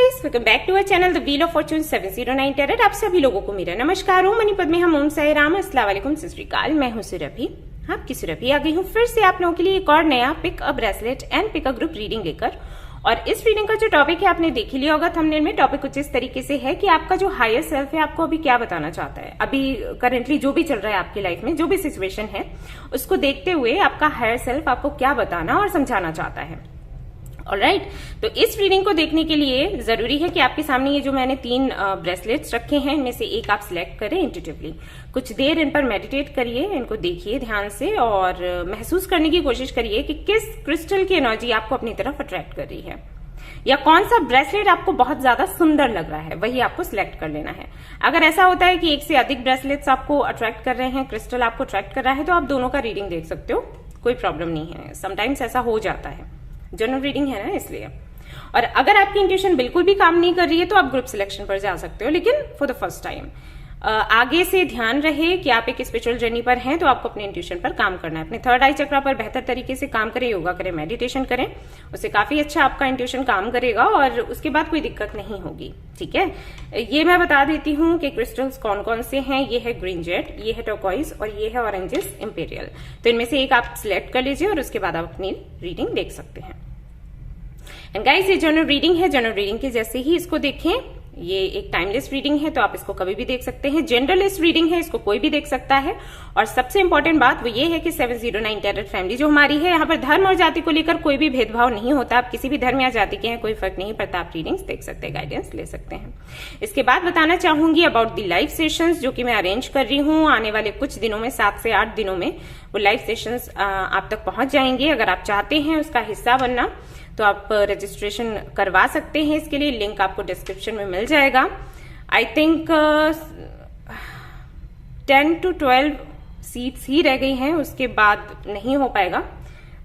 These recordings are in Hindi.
Guys, welcome back to our channel the wheel of fortune 709 tarot. आप सभी लोगों को मेरा नमस्कार। ओम मनी पद्मे हम ओम साई राम, अस्सलाम वालेकुम, सत श्री अकाल। मैं हूं सुरभि, आपकी सुरभि आ गई हूं फिर से आप लोगों के लिए एक और नया pick a bracelet and pick a group reading लेकर। और इस रीडिंग का जो टॉपिक है आपने देख ही लिया होगा थंबनेल में। टॉपिक कुछ इस तरीके से है कि आपका जो हायर सेल्फ है आपको अभी क्या बताना चाहता है। अभी करंटली जो भी चल रहा है आपकी लाइफ में, जो भी सिचुएशन है, उसको देखते हुए आपका हायर सेल्फ आपको क्या बताना और समझाना चाहता है। ऑलराइट, तो इस रीडिंग को देखने के लिए जरूरी है कि आपके सामने ये जो मैंने 3 ब्रेसलेट्स रखे हैं, इनमें से एक आप सिलेक्ट करें इंट्यूटिवली। कुछ देर इन पर मेडिटेट करिए, इनको देखिए ध्यान से और महसूस करने की कोशिश करिए कि किस क्रिस्टल की एनर्जी आपको अपनी तरफ अट्रैक्ट कर रही है, या कौन सा ब्रेसलेट आपको बहुत ज्यादा सुंदर लग रहा है, वही आपको सिलेक्ट कर लेना है। अगर ऐसा होता है कि एक से अधिक ब्रेसलेट्स आपको अट्रैक्ट कर रहे हैं, क्रिस्टल आपको अट्रैक्ट कर रहा है, तो आप दोनों का रीडिंग देख सकते हो, कोई प्रॉब्लम नहीं है। समटाइम्स ऐसा हो जाता है, जनरल रीडिंग है ना, इसलिए। और अगर आपकी इंट्यूशन बिल्कुल भी काम नहीं कर रही है तो आप ग्रुप सिलेक्शन पर जा सकते हो, लेकिन फॉर द फर्स्ट टाइम आगे से ध्यान रहे कि आप एक स्पिरिचुअल जर्नी पर हैं, तो आपको अपने इंट्यूशन पर काम करना है। अपने थर्ड आई चक्रा पर बेहतर तरीके से काम करें, योगा करें, मेडिटेशन करें, उससे काफी अच्छा आपका इंट्यूशन काम करेगा और उसके बाद कोई दिक्कत नहीं होगी। ठीक है, ये मैं बता देती हूँ कि क्रिस्टल्स कौन कौन से हैं। ये है ग्रीन जेट, ये है टर्कोइज और ये है ऑरेंजेस इंपीरियल। तो इनमें से एक आप सिलेक्ट कर लीजिए और उसके बाद आप अपनी रीडिंग देख सकते हैं। एंड गाइस, ये जनरल रीडिंग है, जनरल रीडिंग के जैसे ही इसको देखें। ये एक टाइमलेस रीडिंग है, तो आप इसको कभी भी देख सकते हैं। जनरलिस्ट रीडिंग है, इसको कोई भी देख सकता है। और सबसे इंपॉर्टेंट बात वो ये है कि 709 टेरर फैमिली जो हमारी है, यहाँ पर धर्म और जाति को लेकर कोई भी भेदभाव नहीं होता। आप किसी भी धर्म या जाति के हैं, कोई फर्क नहीं पड़ता, आप रीडिंग्स देख सकते हैं, गाइडेंस ले सकते हैं। इसके बाद बताना चाहूंगी अबाउट द लाइव सेशंस जो कि मैं अरेंज कर रही हूँ। आने वाले कुछ दिनों में, 7 से 8 दिनों में वो लाइव सेशंस आप तक पहुंच जाएंगे। अगर आप चाहते हैं उसका हिस्सा बनना तो आप रजिस्ट्रेशन करवा सकते हैं। इसके लिए लिंक आपको डिस्क्रिप्शन में मिल जाएगा। आई थिंक 10 to 12 सीट्स ही रह गई हैं, उसके बाद नहीं हो पाएगा।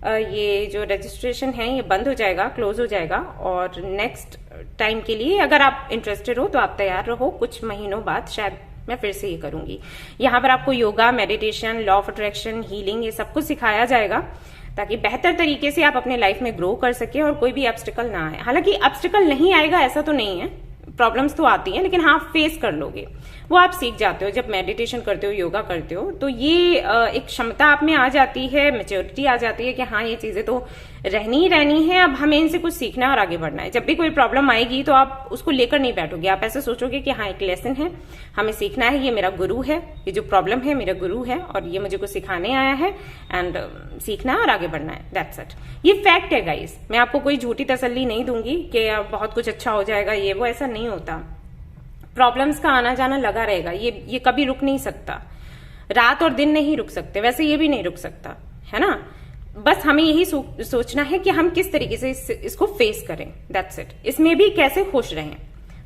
ये जो रजिस्ट्रेशन है ये बंद हो जाएगा, क्लोज हो जाएगा। और नेक्स्ट टाइम के लिए अगर आप इंटरेस्टेड हो तो आप तैयार रहो, कुछ महीनों बाद शायद मैं फिर से ये करूंगी। यहाँ पर आपको yoga, meditation, law of attraction, healing, ये सब कुछ सिखाया जाएगा ताकि बेहतर तरीके से आप अपने लाइफ में ग्रो कर सके और कोई भी ऑब्स्टिकल ना आए। हालांकि ऑब्स्टिकल नहीं आएगा ऐसा तो नहीं है, प्रॉब्लम्स तो आती हैं, लेकिन हाँ फेस कर लोगे, वो आप सीख जाते हो। जब मेडिटेशन करते हो, योगा करते हो, तो ये एक क्षमता आप में आ जाती है, मैच्योरिटी आ जाती है कि हाँ ये चीजें तो रहनी ही रहनी है, अब हमें इनसे कुछ सीखना है और आगे बढ़ना है। जब भी कोई प्रॉब्लम आएगी तो आप उसको लेकर नहीं बैठोगे, आप ऐसे सोचोगे कि हाँ एक लेसन है, हमें सीखना है, ये मेरा गुरु है, ये जो प्रॉब्लम है मेरा गुरु है और ये मुझे कुछ सिखाने आया है एंड सीखना है और आगे बढ़ना है। दैट्स इट, ये फैक्ट है गाइस। मैं आपको कोई झूठी तसल्ली नहीं दूंगी कि बहुत कुछ अच्छा हो जाएगा, ये वो, ऐसा नहीं होता। प्रॉब्लम्स का आना जाना लगा रहेगा, ये कभी रुक नहीं सकता। रात और दिन नहीं रुक सकते, वैसे ये भी नहीं रुक सकता, है ना। बस हमें यही सोचना है कि हम किस तरीके से इसको फेस करें, दैट्स इट। इसमें भी कैसे खुश रहें,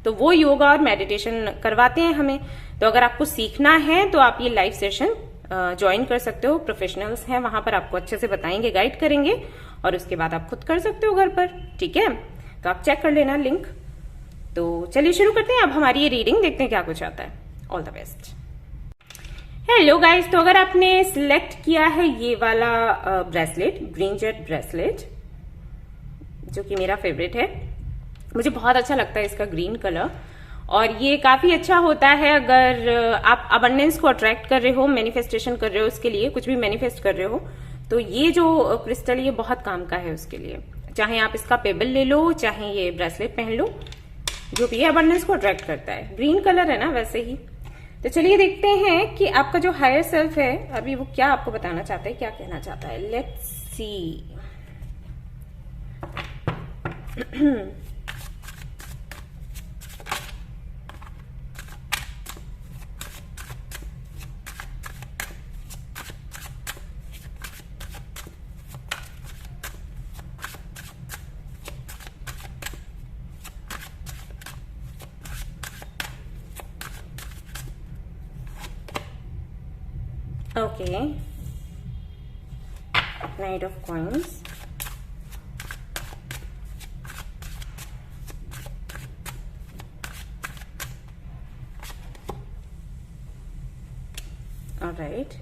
तो वो योगा और मेडिटेशन करवाते हैं हमें। तो अगर आपको सीखना है तो आप ये लाइव सेशन ज्वाइन कर सकते हो, प्रोफेशनल्स हैं वहां पर, आपको अच्छे से बताएंगे, गाइड करेंगे और उसके बाद आप खुद कर सकते हो घर पर। ठीक है, तो आप चेक कर लेना लिंक। तो चलिए शुरू करते हैं अब हमारी ये रीडिंग, देखते हैं क्या कुछ आता है। All the best. Hello guys, तो अगर आपने सिलेक्ट किया है ये वाला ब्रेसलेट, ग्रीन जेट ब्रेसलेट, जो कि मेरा फेवरेट है, मुझे बहुत अच्छा लगता है इसका ग्रीन कलर। और ये काफी अच्छा होता है अगर आप अबंडेंस को अट्रैक्ट कर रहे हो, मैनिफेस्टेशन कर रहे हो, उसके लिए कुछ भी मैनिफेस्ट कर रहे हो, तो ये जो क्रिस्टल ये बहुत काम का है उसके लिए। चाहे आप इसका पेबल ले लो, चाहे ये ब्रेसलेट पहन लो, जो भी अबंडेंस को अट्रैक्ट करता है। ग्रीन कलर है ना वैसे ही। तो चलिए देखते हैं कि आपका जो हायर सेल्फ है अभी वो क्या आपको बताना चाहता है, क्या कहना चाहता है। Let's see. Okay, Knight of Coins, all right.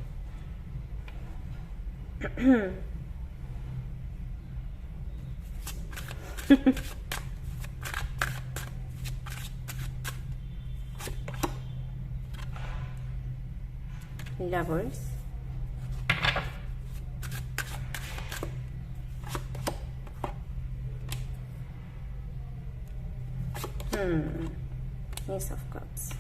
Lovers, S of cups.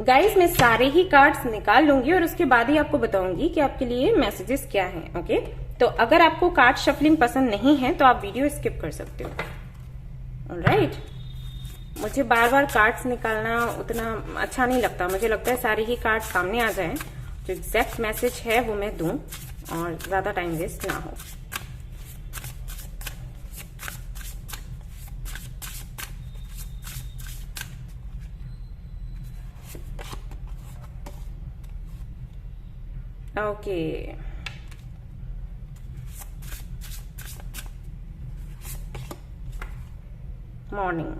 Guys मैं सारे ही कार्ड्स निकाल लूंगी और उसके बाद ही आपको बताऊंगी कि आपके लिए मैसेजेस क्या हैं। ओके, तो अगर आपको कार्ड शफलिंग पसंद नहीं है तो आप वीडियो स्किप कर सकते हो। ऑलराइट, मुझे बार बार कार्ड्स निकालना उतना अच्छा नहीं लगता। मुझे लगता है सारे ही कार्ड सामने आ जाएं, जो एग्जैक्ट मैसेज है वो मैं दूं और ज्यादा टाइम वेस्ट ना हो। Okay, morning.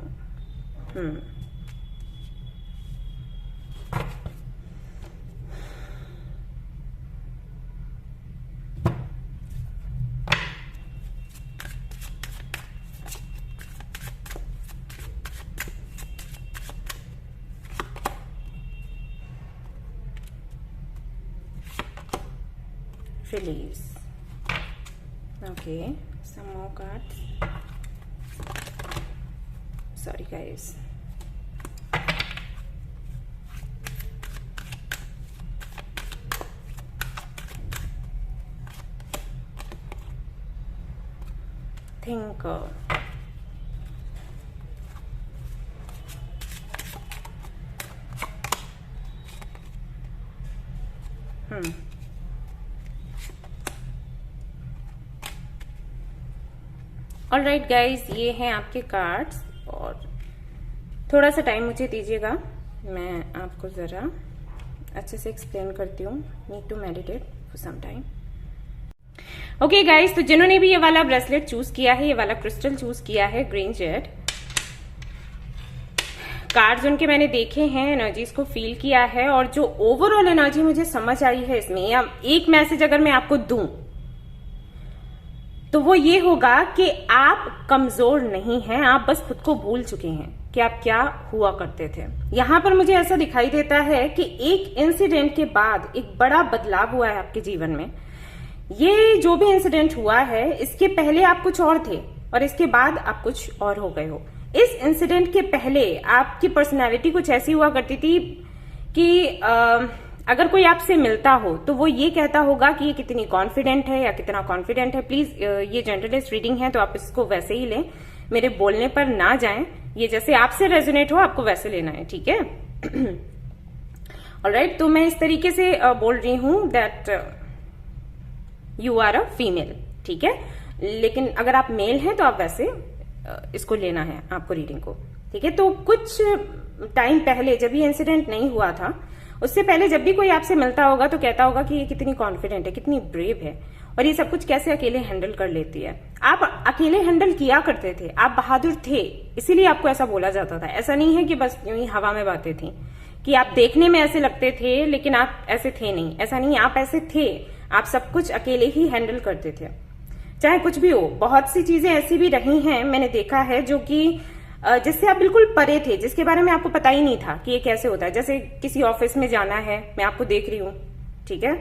Release. Okay, some more cards. Sorry guys. Thinker. Alright guys, ये हैं आपके कार्ड्स और थोड़ा सा टाइम मुझे दीजिएगा, मैं आपको ज़रा अच्छे से एक्सप्लेन करती हूँ। Need to meditate for some time. Okay guys, तो जिन्होंने भी ये वाला ब्रेसलेट चूज किया है, ये वाला क्रिस्टल चूज किया है, ग्रीन जेड, कार्ड्स उनके मैंने देखे हैं, एनर्जीज को फील किया है और जो ओवरऑल एनर्जी मुझे समझ आई है इसमें, या एक मैसेज अगर मैं आपको दूं तो वो ये होगा कि आप कमजोर नहीं हैं, आप बस खुद को भूल चुके हैं कि आप क्या हुआ करते थे। यहां पर मुझे ऐसा दिखाई देता है कि एक इंसिडेंट के बाद एक बड़ा बदलाव हुआ है आपके जीवन में। ये जो भी इंसिडेंट हुआ है, इसके पहले आप कुछ और थे और इसके बाद आप कुछ और हो गए हो। इस इंसिडेंट के पहले आपकी पर्सनैलिटी कुछ ऐसी हुआ करती थी कि अगर कोई आपसे मिलता हो तो वो ये कहता होगा कि ये कितनी कॉन्फिडेंट है या कितना कॉन्फिडेंट है। प्लीज ये जनरलिस्ट रीडिंग है तो आप इसको वैसे ही लें, मेरे बोलने पर ना जाएं। ये जैसे आपसे रेजोनेट हो आपको वैसे लेना है, ठीक है। ऑलराइट, तो मैं इस तरीके से बोल रही हूं that you are a female, ठीक है, लेकिन अगर आप मेल हैं तो आप वैसे इसको लेना है आपको रीडिंग को, ठीक है। तो कुछ टाइम पहले जब ये इंसिडेंट नहीं हुआ था, उससे पहले जब भी कोई आपसे मिलता होगा तो कहता होगा कि ये कितनी कॉन्फिडेंट है, कितनी ब्रेव है और ये सब कुछ कैसे अकेले हैंडल कर लेती है। आप अकेले हैंडल किया करते थे, आप बहादुर थे, इसीलिए आपको ऐसा बोला जाता था। ऐसा नहीं है कि बस यूं ही हवा में बातें थी कि आप देखने में ऐसे लगते थे लेकिन आप ऐसे थे नहीं। ऐसा नहीं, आप ऐसे थे, आप सब कुछ अकेले ही हैंडल करते थे, चाहे कुछ भी हो। बहुत सी चीजें ऐसी भी रही हैं, मैंने देखा है, जो कि जिससे आप बिल्कुल परे थे, जिसके बारे में आपको पता ही नहीं था कि ये कैसे होता है। जैसे किसी ऑफिस में जाना है, मैं आपको देख रही हूँ, ठीक है,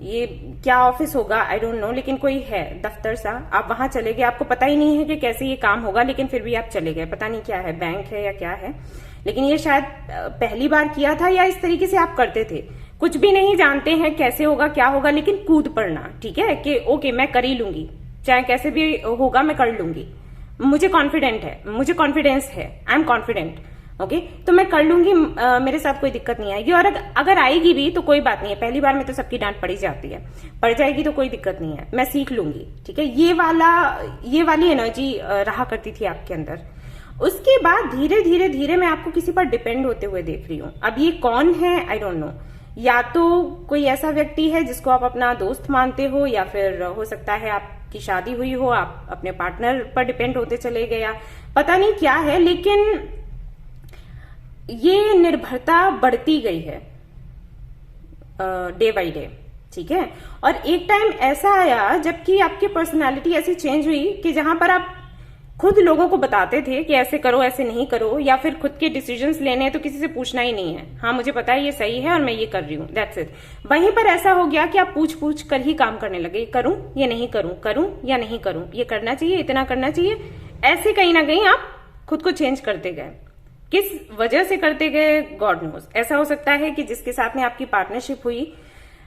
ये क्या ऑफिस होगा आई डोंट नो, लेकिन कोई है दफ्तर सा, आप वहां चले गए, आपको पता ही नहीं है कि कैसे ये काम होगा, लेकिन फिर भी आप चले गए। पता नहीं क्या है, बैंक है या क्या है, लेकिन ये शायद पहली बार किया था या इस तरीके से आप करते थे। कुछ भी नहीं जानते हैं कैसे होगा क्या होगा, लेकिन कूद पड़ना, ठीक है, कि ओके मैं कर ही लूंगी, चाहे कैसे भी होगा मैं कर लूंगी, मुझे कॉन्फिडेंट है, मुझे कॉन्फिडेंस है, आई एम कॉन्फिडेंट, ओके, तो मैं कर लूंगी, मेरे साथ कोई दिक्कत नहीं आएगी। और अगर आएगी भी तो कोई बात नहीं है, पहली बार में तो सबकी डांट पड़ी जाती है, पड़ जाएगी तो कोई दिक्कत नहीं है, मैं सीख लूंगी, ठीक है। ये वाली एनर्जी रहा करती थी आपके अंदर। उसके बाद धीरे धीरे धीरे मैं आपको किसी पर डिपेंड होते हुए देख रही हूँ। अब ये कौन है आई डोंट नो, या तो कोई ऐसा व्यक्ति है जिसको आप अपना दोस्त मानते हो, या फिर हो सकता है आपकी शादी हुई हो, आप अपने पार्टनर पर डिपेंड होते चले गए, या पता नहीं क्या है, लेकिन ये निर्भरता बढ़ती गई है डे बाय डे, ठीक है। और एक टाइम ऐसा आया जबकि आपकी पर्सनालिटी ऐसी चेंज हुई कि जहां पर आप खुद लोगों को बताते थे कि ऐसे करो ऐसे नहीं करो, या फिर खुद के डिसीजंस लेने हैं तो किसी से पूछना ही नहीं है, हाँ मुझे पता है ये सही है और मैं ये कर रही हूँ, दैट्स इट। वहीं पर ऐसा हो गया कि आप पूछ पूछ कर ही काम करने लगे, करूं या नहीं करूं, करूं या नहीं करूं, ये करना चाहिए, इतना करना चाहिए, ऐसे कहीं ना कहीं आप खुद को चेंज करते गए। किस वजह से करते गए, गॉड नोज। ऐसा हो सकता है कि जिसके साथ में आपकी पार्टनरशिप हुई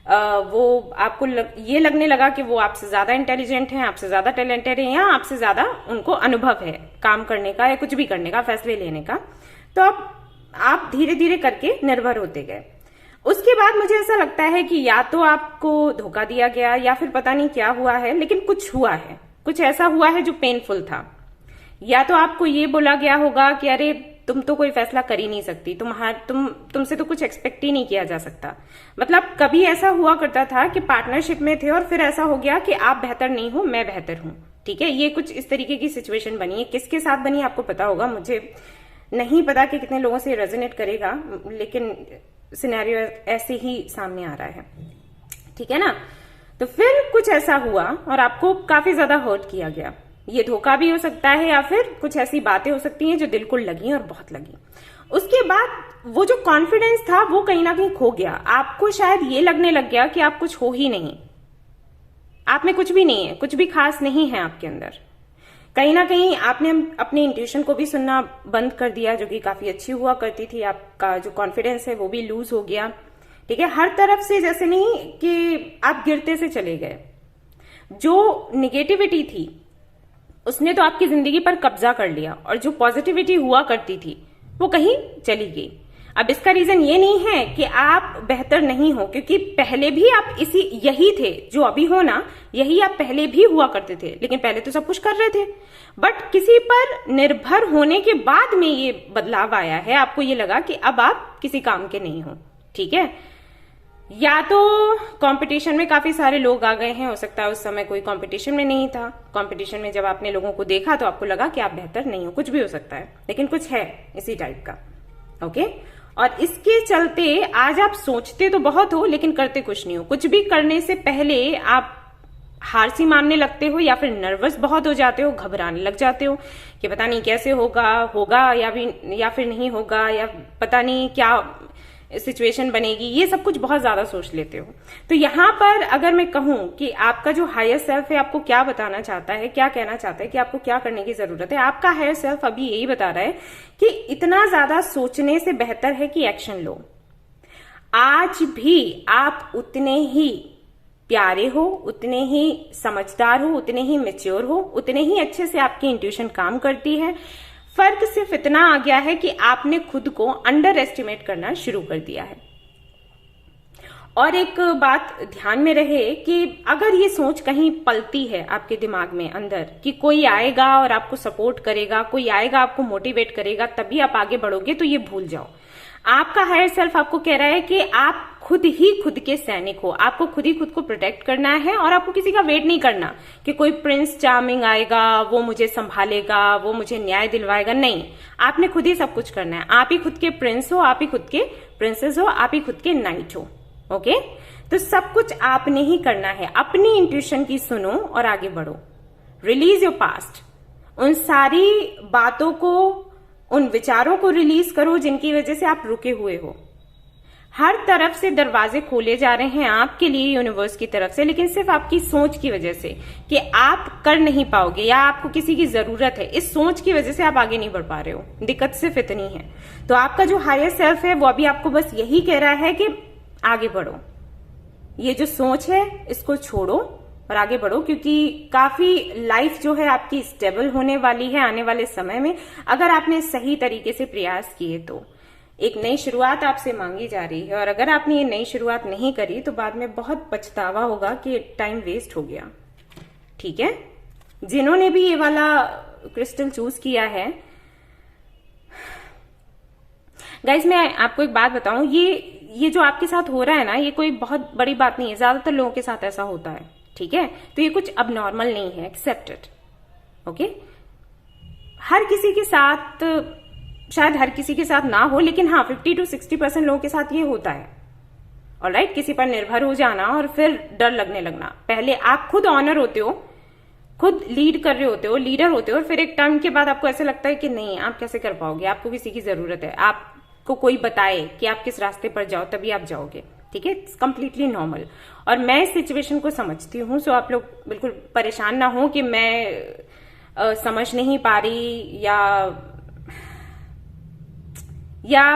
वो आपको ये लगने लगा कि वो आपसे ज्यादा इंटेलिजेंट हैं, आपसे ज्यादा टैलेंटेड हैं, या आपसे ज्यादा उनको अनुभव है काम करने का या कुछ भी करने का, फैसले लेने का। तो अब आप धीरे धीरे करके निर्भर होते गए। उसके बाद मुझे ऐसा लगता है कि या तो आपको धोखा दिया गया या फिर पता नहीं क्या हुआ है, लेकिन कुछ हुआ है, कुछ ऐसा हुआ है जो पेनफुल था। या तो आपको ये बोला गया होगा कि अरे तुम तो कोई फैसला कर ही नहीं सकती, तुमसे तो कुछ एक्सपेक्ट ही नहीं किया जा सकता। मतलब कभी ऐसा हुआ करता था कि पार्टनरशिप में थे और फिर ऐसा हो गया कि आप बेहतर नहीं हो, मैं बेहतर हूं, ठीक है। ये कुछ इस तरीके की सिचुएशन बनी है। किसके साथ बनी आपको पता होगा, मुझे नहीं पता कि कितने लोगों से रेजोनेट करेगा, लेकिन सिनेरियो ऐसे ही सामने आ रहा है, ठीक है ना। तो फिर कुछ ऐसा हुआ और आपको काफी ज्यादा हर्ट किया गया। ये धोखा भी हो सकता है या फिर कुछ ऐसी बातें हो सकती हैं जो दिल को लगी और बहुत लगी। उसके बाद वो जो कॉन्फिडेंस था वो कहीं ना कहीं खो गया। आपको शायद ये लगने लग गया कि आप कुछ हो ही नहीं, आप में कुछ भी नहीं है, कुछ भी खास नहीं है आपके अंदर। कहीं ना कहीं आपने अपने इंट्यूशन को भी सुनना बंद कर दिया, जो कि काफी अच्छी हुआ करती थी। आपका जो कॉन्फिडेंस है वो भी लूज हो गया, ठीक है। हर तरफ से जैसे नहीं कि आप गिरते से चले गए। जो निगेटिविटी थी उसने तो आपकी जिंदगी पर कब्जा कर लिया, और जो पॉजिटिविटी हुआ करती थी वो कहीं चली गई। अब इसका रीजन ये नहीं है कि आप बेहतर नहीं हो, क्योंकि पहले भी आप यही थे जो अभी हो ना, यही आप पहले भी हुआ करते थे, लेकिन पहले तो सब कुछ कर रहे थे। बट किसी पर निर्भर होने के बाद में ये बदलाव आया है, आपको ये लगा कि अब आप किसी काम के नहीं हो, ठीक है। या तो कंपटीशन में काफी सारे लोग आ गए हैं, हो सकता है उस समय कोई कंपटीशन में नहीं था। कंपटीशन में जब आपने लोगों को देखा तो आपको लगा कि आप बेहतर नहीं हो, कुछ भी हो सकता है, लेकिन कुछ है इसी टाइप का, ओके। और इसके चलते आज आप सोचते तो बहुत हो लेकिन करते कुछ नहीं हो। कुछ भी करने से पहले आप हार सी मानने लगते हो, या फिर नर्वस बहुत हो जाते हो, घबराने लग जाते हो कि पता नहीं कैसे होगा या फिर नहीं होगा, या पता नहीं क्या सिचुएशन बनेगी, ये सब कुछ बहुत ज्यादा सोच लेते हो। तो यहाँ पर अगर मैं कहूं कि आपका जो हायर सेल्फ है आपको क्या बताना चाहता है, क्या कहना चाहता है कि आपको क्या करने की जरूरत है, आपका हायर सेल्फ अभी यही बता रहा है कि इतना ज्यादा सोचने से बेहतर है कि एक्शन लो। आज भी आप उतने ही प्यारे हो, उतने ही समझदार हो, उतने ही मैच्योर हो, उतने ही अच्छे से आपकी इंट्यूशन काम करती है। फर्क सिर्फ इतना आ गया है कि आपने खुद को अंडर एस्टिमेट करना शुरू कर दिया है। और एक बात ध्यान में रहे कि अगर ये सोच कहीं पलती है आपके दिमाग में अंदर कि कोई आएगा और आपको सपोर्ट करेगा, कोई आएगा आपको मोटिवेट करेगा तभी आप आगे बढ़ोगे, तो ये भूल जाओ। आपका हायर सेल्फ आपको कह रहा है कि आप खुद ही खुद के सैनिक हो, आपको खुद ही खुद को प्रोटेक्ट करना है, और आपको किसी का वेट नहीं करना कि कोई प्रिंस चार्मिंग आएगा, वो मुझे संभालेगा, वो मुझे न्याय दिलवाएगा। नहीं, आपने खुद ही सब कुछ करना है। आप ही खुद के प्रिंस हो, आप ही खुद के प्रिंसेस हो, आप ही खुद के नाइट हो, ओके। तो सब कुछ आपने ही करना है। अपनी इंट्यूशन की सुनो और आगे बढ़ो। Release your past. उन सारी बातों को, उन विचारों को रिलीज करो जिनकी वजह से आप रुके हुए हो। हर तरफ से दरवाजे खोले जा रहे हैं आपके लिए यूनिवर्स की तरफ से, लेकिन सिर्फ आपकी सोच की वजह से कि आप कर नहीं पाओगे या आपको किसी की जरूरत है, इस सोच की वजह से आप आगे नहीं बढ़ पा रहे हो। दिक्कत सिर्फ इतनी है। तो आपका जो हायर सेल्फ है वो अभी आपको बस यही कह रहा है कि आगे बढ़ो। ये जो सोच है इसको छोड़ो और आगे बढ़ो, क्योंकि काफी लाइफ जो है आपकी स्टेबल होने वाली है आने वाले समय में, अगर आपने सही तरीके से प्रयास किए तो। एक नई शुरुआत आपसे मांगी जा रही है, और अगर आपने ये नई शुरुआत नहीं करी तो बाद में बहुत पछतावा होगा कि टाइम वेस्ट हो गया, ठीक है। जिन्होंने भी ये वाला क्रिस्टल चूज किया है, गाइज मैं आपको एक बात बताऊं, ये जो आपके साथ हो रहा है ना, ये कोई बहुत बड़ी बात नहीं है। ज्यादातर लोगों के साथ ऐसा होता है, ठीक है। तो ये कुछ अब नॉर्मल नहीं है, एक्सेप्टेड, ओके। हर किसी के साथ, शायद हर किसी के साथ ना हो, लेकिन हाँ 50 to 60% लोगों के साथ ये होता है, ऑलराइट। किसी पर निर्भर हो जाना और फिर डर लगने लगना। पहले आप खुद ऑनर होते हो, खुद लीड कर रहे होते हो, लीडर होते हो, और फिर एक टाइम के बाद आपको ऐसा लगता है कि नहीं आप कैसे कर पाओगे, आपको किसी की जरूरत है, आपको कोई बताए कि आप किस रास्ते पर जाओ तभी आप जाओगे। ठीक है, इट्स कंप्लीटली नॉर्मल। और मैं इस सिचुएशन को समझती हूँ, सो आप लोग बिल्कुल परेशान ना हो कि मैं समझ नहीं पा रही या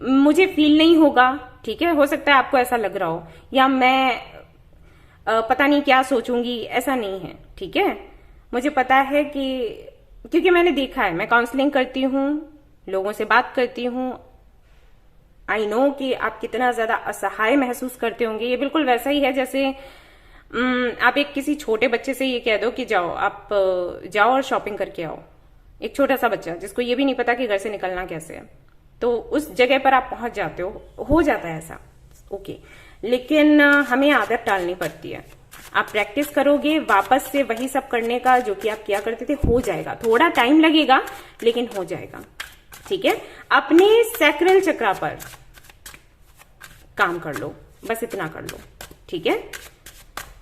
मुझे फील नहीं होगा। ठीक है, हो सकता है आपको ऐसा लग रहा हो, या मैं पता नहीं क्या सोचूंगी, ऐसा नहीं है। ठीक है, मुझे पता है कि क्योंकि मैंने देखा है, मैं काउंसलिंग करती हूँ, लोगों से बात करती हूँ, आई नो कि आप कितना ज्यादा असहाय महसूस करते होंगे। ये बिल्कुल वैसा ही है जैसे आप एक किसी छोटे बच्चे से ये कह दो कि जाओ आप जाओ और शॉपिंग करके आओ। एक छोटा सा बच्चा जिसको ये भी नहीं पता कि घर से निकलना कैसे है, तो उस जगह पर आप पहुंच जाते हो जाता है ऐसा, ओके। लेकिन हमें आदत डालनी पड़ती है। आप प्रैक्टिस करोगे वापस से वही सब करने का जो कि आप किया करते थे, हो जाएगा। थोड़ा टाइम लगेगा लेकिन हो जाएगा। ठीक है, अपने सैक्रल चक्रा पर काम कर लो, बस इतना कर लो। ठीक है,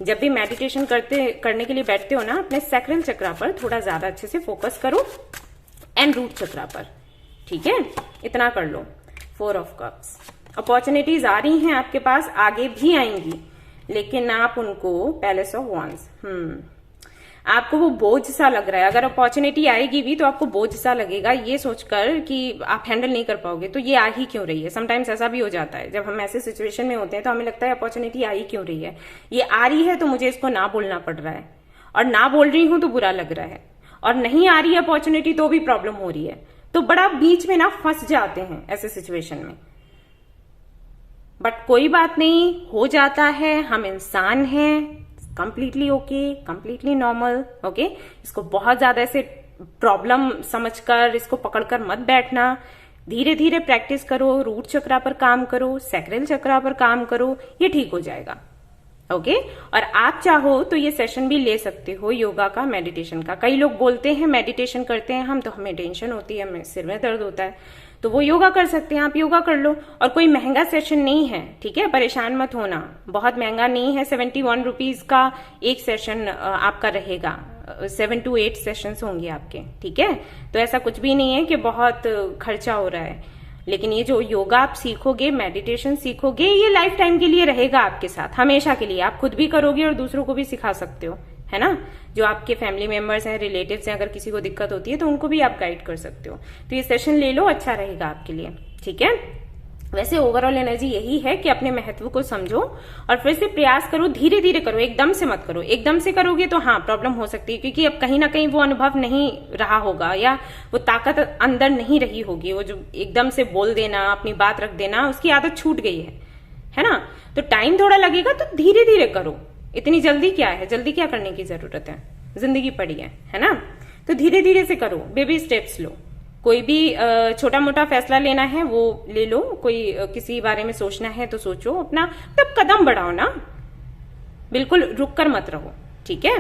जब भी मेडिटेशन करने के लिए बैठते हो ना, अपने सैक्रल चक्रा पर थोड़ा ज्यादा अच्छे से फोकस करो, एंड रूट चक्रा पर। ठीक है, इतना कर लो। 4 ऑफ कप्स, अपॉर्चुनिटीज आ रही हैं आपके पास, आगे भी आएंगी, लेकिन आप उनको, पैलेस ऑफ वांड्स, आपको वो बोझ सा लग रहा है। अगर अपॉर्चुनिटी आएगी भी तो आपको बोझ सा लगेगा, ये सोचकर कि आप हैंडल नहीं कर पाओगे। तो ये आ ही क्यों रही है? समटाइम्स ऐसा भी हो जाता है, जब हम ऐसे सिचुएशन में होते हैं तो हमें लगता है अपॉर्चुनिटी आ ही क्यों रही है, ये आ रही है तो मुझे इसको ना बोलना पड़ रहा है, और ना बोल रही हूं तो बुरा लग रहा है, और नहीं आ रही है अपॉर्चुनिटी तो भी प्रॉब्लम हो रही है। तो बड़ा बीच में ना फंस जाते हैं ऐसे सिचुएशन में। बट कोई बात नहीं, हो जाता है, हम इंसान हैं, completely okay, completely normal. Okay, इसको बहुत ज्यादा ऐसे प्रॉब्लम समझकर इसको पकड़कर मत बैठना। धीरे धीरे प्रैक्टिस करो, रूट चक्रा पर काम करो, सैक्रल चक्रा पर काम करो, ये ठीक हो जाएगा। ओके, और आप चाहो तो ये सेशन भी ले सकते हो योगा का, मेडिटेशन का। कई लोग बोलते हैं मेडिटेशन करते हैं हम तो हमें टेंशन होती है, हमें सिर में दर्द होता है, तो वो योगा कर सकते हैं, आप योगा कर लो। और कोई महंगा सेशन नहीं है, ठीक है, परेशान मत होना, बहुत महंगा नहीं है। 71 रुपीज का एक सेशन आपका रहेगा, 7 to 8 सेशंस होंगे आपके। ठीक है, तो ऐसा कुछ भी नहीं है कि बहुत खर्चा हो रहा है। लेकिन ये जो योगा आप सीखोगे, मेडिटेशन सीखोगे, ये लाइफ टाइम के लिए रहेगा आपके साथ, हमेशा के लिए। आप खुद भी करोगे और दूसरों को भी सिखा सकते हो, है ना। जो आपके फैमिली मेंबर्स हैं, रिलेटिव्स हैं, अगर किसी को दिक्कत होती है तो उनको भी आप गाइड कर सकते हो। तो ये सेशन ले लो, अच्छा रहेगा आपके लिए। ठीक है, वैसे ओवरऑल एनर्जी यही है कि अपने महत्व को समझो और फिर से प्रयास करो, धीरे धीरे करो, एकदम से मत करो। एकदम से करोगे तो हाँ प्रॉब्लम हो सकती है, क्योंकि अब कहीं ना कहीं वो अनुभव नहीं रहा होगा, या वो ताकत अंदर नहीं रही होगी। वो जो एकदम से बोल देना, अपनी बात रख देना, उसकी आदत छूट गई है ना। तो टाइम थोड़ा लगेगा, तो धीरे धीरे करो। इतनी जल्दी क्या है, जल्दी क्या करने की जरूरत है, जिंदगी पड़ी है ना। तो धीरे धीरे से करो, बेबी स्टेप्स लो। कोई भी छोटा मोटा फैसला लेना है वो ले लो, कोई किसी बारे में सोचना है तो सोचो, अपना तब कदम बढ़ाओ ना, बिल्कुल रुक कर मत रहो। ठीक है,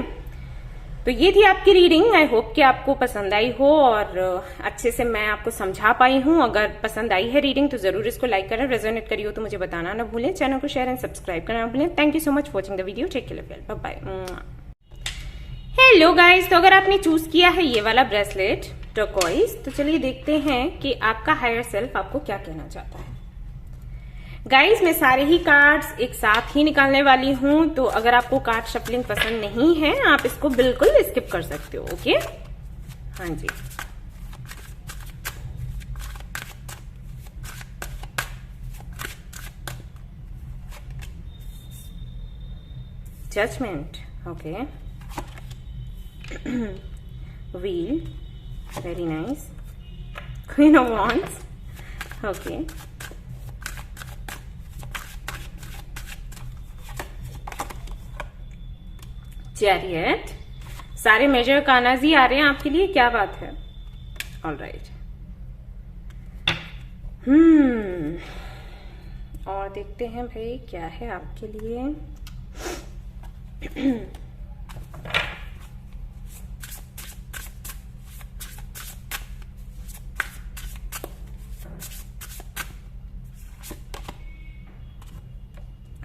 तो ये थी आपकी रीडिंग। आई होप कि आपको पसंद आई हो और अच्छे से मैं आपको समझा पाई हूं। अगर पसंद आई है रीडिंग तो जरूर इसको लाइक करें, रेजोनेट करी हो तो मुझे बताना ना भूलें, चैनल को शेयर एंड सब्सक्राइब करना ना भूलें। Thank you so much for watching the video, take care, bye bye. Hello guys, तो अगर आपने चूज किया है ये वाला ब्रेसलेट टर्कोइज, तो चलिए देखते हैं कि आपका हायर सेल्फ आपको क्या कहना चाहता है। गाइस, मैं सारे ही कार्ड्स एक साथ ही निकालने वाली हूं, तो अगर आपको कार्ड शफलिंग पसंद नहीं है आप इसको बिल्कुल स्किप कर सकते हो। ओके, हाँ जी। Judgement, okay. Wheel, very nice. Queen of Wands, okay. Chariot, सारे मेजर कानाज ही आ रहे हैं आपके लिए, क्या बात है। All right. और देखते हैं भाई क्या है आपके लिए।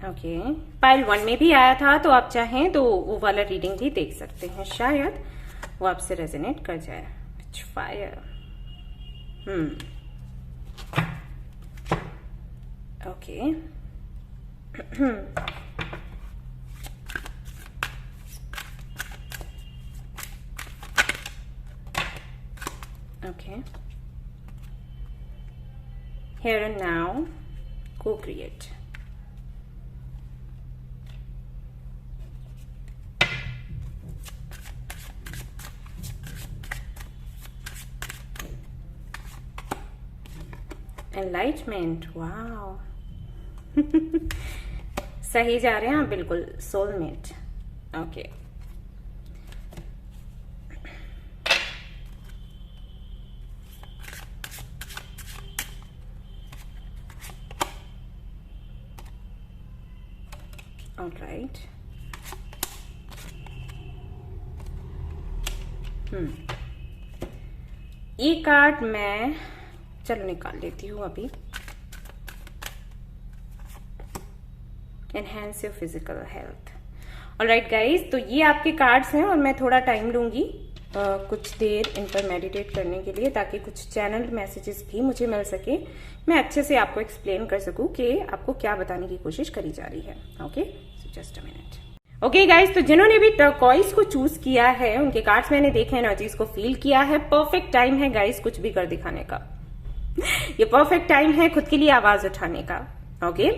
ओके, पाइल 1 में भी आया था, तो आप चाहें तो वो वाला रीडिंग भी देख सकते हैं, शायद वो आपसे रेजोनेट कर जाए। Fire. Okay. Okay. Here and now, co-create. Enlightenment. Wow. सही जा रहे हैं आप बिल्कुल, सोलमेट। ओके। ऑलराइट। ये कार्ड मैं चलो निकाल लेती हूँ अभी। Enhance your physical health. Alright guys, तो ये आपके कार्ड्स हैं और मैं थोड़ा टाइम लूंगी कुछ देर इन पर मेडिटेट करने के लिए, ताकि कुछ चैनल मैसेजेस भी मुझे मिल सके, मैं अच्छे से आपको एक्सप्लेन कर सकूं कि आपको क्या बताने की कोशिश करी जा रही है। Okay, so just a minute. Okay guys, तो जिन्होंने भी टर्कोइज को चूज किया है, उनके कार्ड्स मैंने देखे, एनर्जीज को फील किया है। परफेक्ट टाइम है गाइज कुछ भी कर दिखाने का। ये परफेक्ट टाइम है खुद के लिए आवाज उठाने का। ओके,